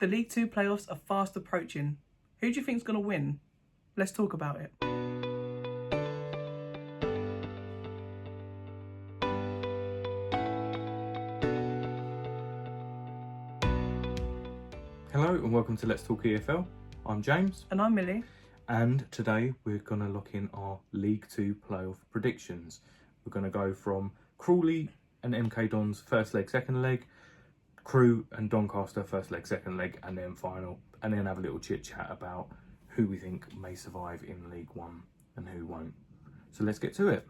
The League Two playoffs are fast approaching. Who do you think's going to win? Let's talk about it. Hello and welcome to Let's Talk EFL. I'm James. And I'm Millie. And today we're going to look in our League Two playoff predictions. We're going to go from Crawley and MK Dons first leg, second leg, Crewe and Doncaster first leg, second leg, and then final. And then have a little chit chat about who we think may survive in League One and who won't. So let's get to it.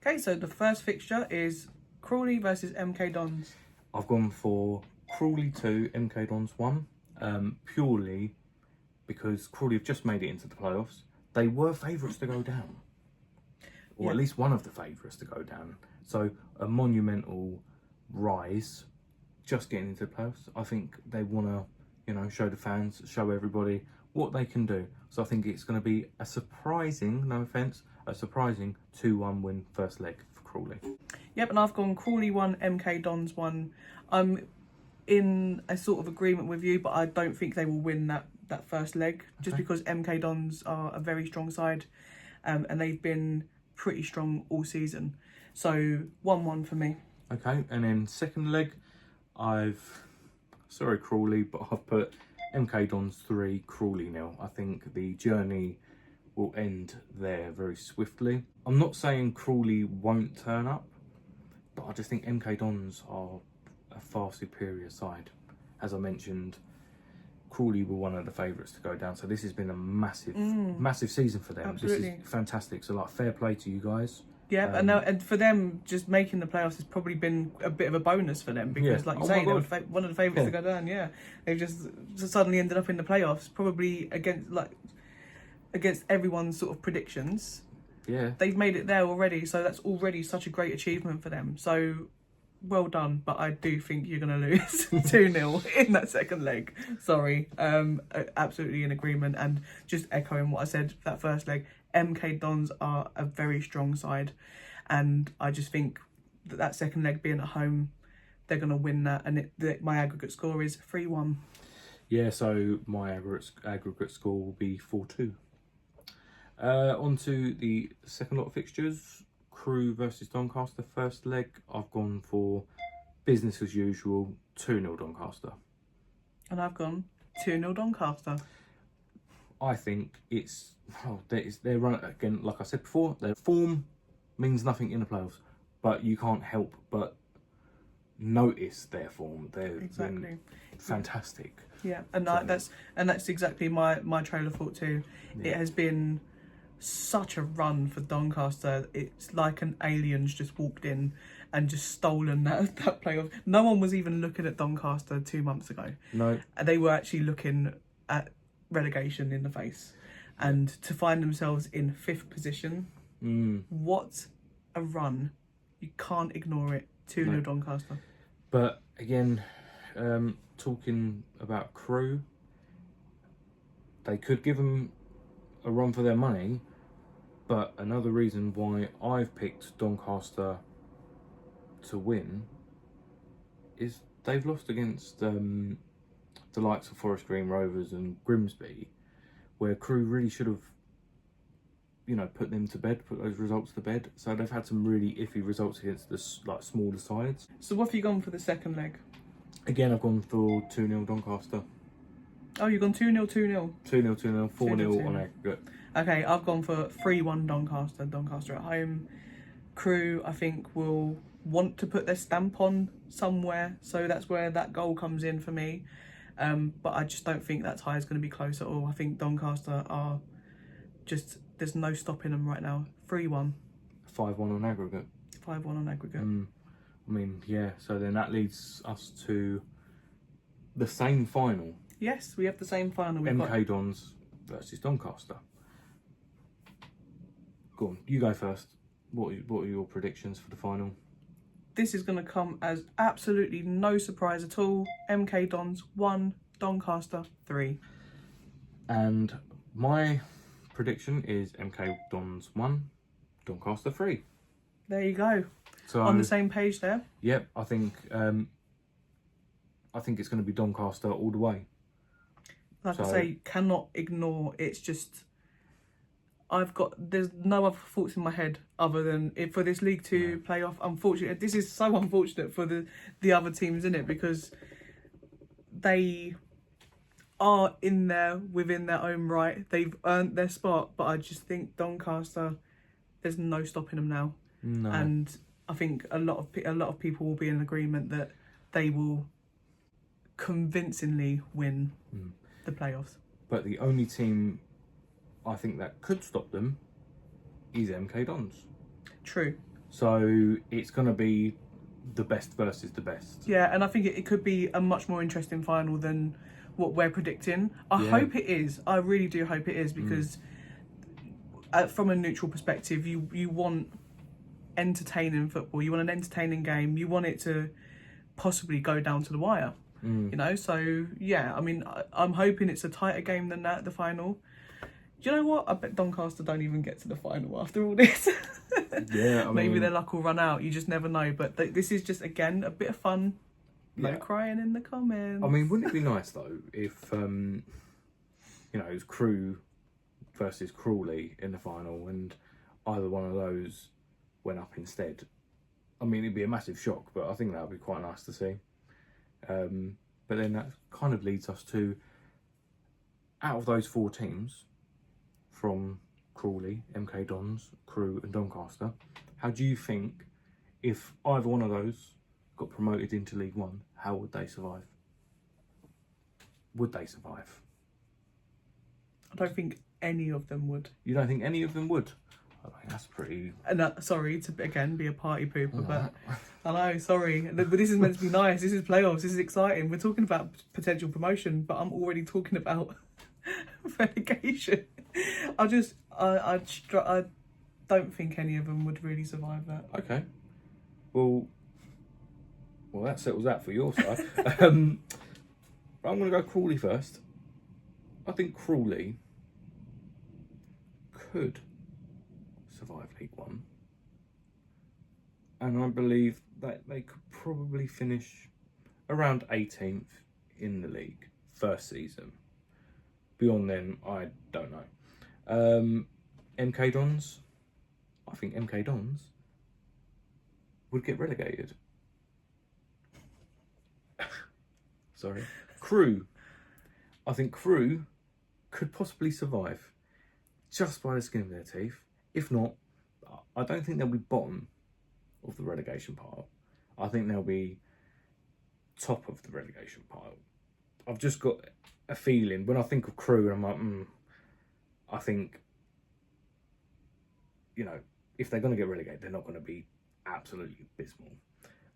Okay, so the first fixture is Crawley versus MK Dons. I've gone for Crawley 2, MK Dons 1. Purely because Crawley have just made it into the playoffs. They were favourites to go down, or at least one of the favourites to go down. So a monumental rise, just getting into the playoffs. I think they want to, show the fans, show everybody what they can do. So I think it's going to be a surprising, no offence, a surprising 2-1 win first leg for Crawley. Yep, and I've gone Crawley 1, MK Dons 1. I'm in a sort of agreement with you, but I don't think they will win that first leg, just because MK Dons are a very strong side, and they've been pretty strong all season. So 1-1 for me. Okay, and then second leg, sorry Crawley, but I've put MK Dons 3, Crawley 0. I think the journey will end there very swiftly. I'm not saying Crawley won't turn up, but I just think MK Dons are a far superior side. As I mentioned, Crawley were one of the favourites to go down, so this has been a massive season for them. Absolutely. This is fantastic. So, fair play to you guys. Yeah, and for them, just making the playoffs has probably been a bit of a bonus for them, because, like you say, they were one of the favourites to go down. Yeah, they've just suddenly ended up in the playoffs, probably against everyone's sort of predictions. Yeah, they've made it there already, so that's already such a great achievement for them. So well done, but I do think you're going to lose 2-0 in that second leg. Sorry, absolutely in agreement, and just echoing what I said, that first leg, MK Dons are a very strong side, and I just think that second leg being at home, they're going to win that, and my aggregate score is 3-1. Yeah, so my aggregate score will be 4-2. On to the second lot of fixtures. Crewe versus Doncaster first leg. I've gone for business as usual, 2-0 Doncaster. And I've gone 2-0 Doncaster. I think their run again, like I said before, their form means nothing in the playoffs, but you can't help but notice their form. They're fantastic. Yeah, and that's exactly my trail of thought too. Yeah. It has been such a run for Doncaster. It's like an alien's just walked in and just stolen that playoff. No one was even looking at Doncaster 2 months ago. No, they were actually looking at relegation in the face, and to find themselves in 5th position, what a run. You can't ignore it. 2-0 Doncaster. But again, talking about Crewe, they could give them a run for their money. But another reason why I've picked Doncaster to win is they've lost against the likes of Forest Green Rovers and Grimsby, where Crewe really should have, put them to bed, put those results to bed. So they've had some really iffy results against the smaller sides. So what have you gone for the second leg? Again, I've gone for 2-0 Doncaster. Oh, you've gone 2-0, 2-0. 2-0, 4-0 on aggregate. Okay, I've gone for 3-1 Doncaster. Doncaster at home. Crewe, I think, will want to put their stamp on somewhere, so that's where that goal comes in for me. But I just don't think that tie is going to be close at all. I think Doncaster are just, there's no stopping them right now. 3-1. 5-1 on aggregate. 5-1 on aggregate. So then that leads us to the same final. Yes, we have the same final. MK Dons versus Doncaster. Go on, you go first. What are your predictions for the final? This is going to come as absolutely no surprise at all. MK Dons 1, Doncaster 3. And my prediction is MK Dons 1, Doncaster 3. There you go. So on the same page there. Yep, I think it's going to be Doncaster all the way. Like I say, cannot ignore. It's just, there's no other thoughts in my head other than for this League Two playoff. Unfortunately, this is so unfortunate for the other teams in it, because they are in there within their own right. They've earned their spot, but I just think Doncaster, there's no stopping them now. No. And I think a lot of people will be in agreement that they will convincingly win the playoffs. But the only team I think that could stop them is MK Dons. True. So it's going to be the best versus the best. Yeah, and I think it could be a much more interesting final than what we're predicting. I hope it is. I really do hope it is, because from a neutral perspective, you want entertaining football. You want an entertaining game. You want it to possibly go down to the wire. You know, so yeah, I mean, I'm hoping it's a tighter game than that, the final. Do you know what? I bet Doncaster don't even get to the final after all this. Yeah, I maybe mean, their luck will run out. You just never know. But this is just, again, a bit of fun. No crying in the comments. I mean, wouldn't it be nice though if you know, it was Crewe versus Crawley in the final, and either one of those went up instead? I mean, it'd be a massive shock, but I think that would be quite nice to see. But then that kind of leads us to, out of those 4 teams, from Crawley, MK Dons, Crewe and Doncaster, how do you think, if either one of those got promoted into League One, how would they survive? Would they survive? I don't think any of them would. You don't think any of them would? I think that's pretty... And sorry to, again, be a party pooper, but I know, sorry. But this is meant to be nice. This is playoffs. This is exciting. We're talking about potential promotion, but I'm already talking about relegation. I don't think any of them would really survive that. Okay. Well, that settles that for your side. I'm going to go Crawley first. I think Crawley could survive League One, and I believe that they could probably finish around 18th in the league first season. Beyond then, I don't know. MK Dons, I think MK Dons would get relegated. Sorry. Crewe, I think Crewe could possibly survive just by the skin of their teeth. If not, I don't think they'll be bottom of the relegation pile. I think they'll be top of the relegation pile. I've just got a feeling, when I think of Crewe, I'm like, I think, you know, if they're going to get relegated, they're not going to be absolutely abysmal.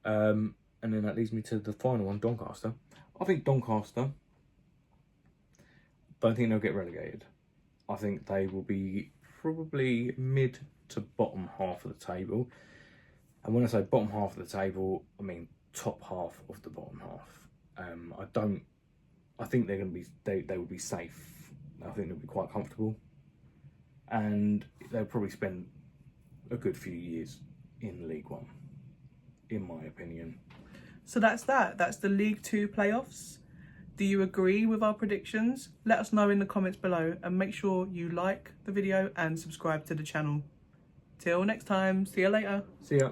And then that leads me to the final one, Doncaster. I think Doncaster, don't think they'll get relegated. I think they will be probably mid to bottom half of the table. And when I say bottom half of the table, I mean top half of the bottom half. I think they're going to be, they will be safe. I think they'll be quite comfortable. And they'll probably spend a good few years in League One, in my opinion. So that's that. That's the League Two playoffs. Do you agree with our predictions? Let us know in the comments below, and make sure you like the video and subscribe to the channel. Till next time, see you later. See ya.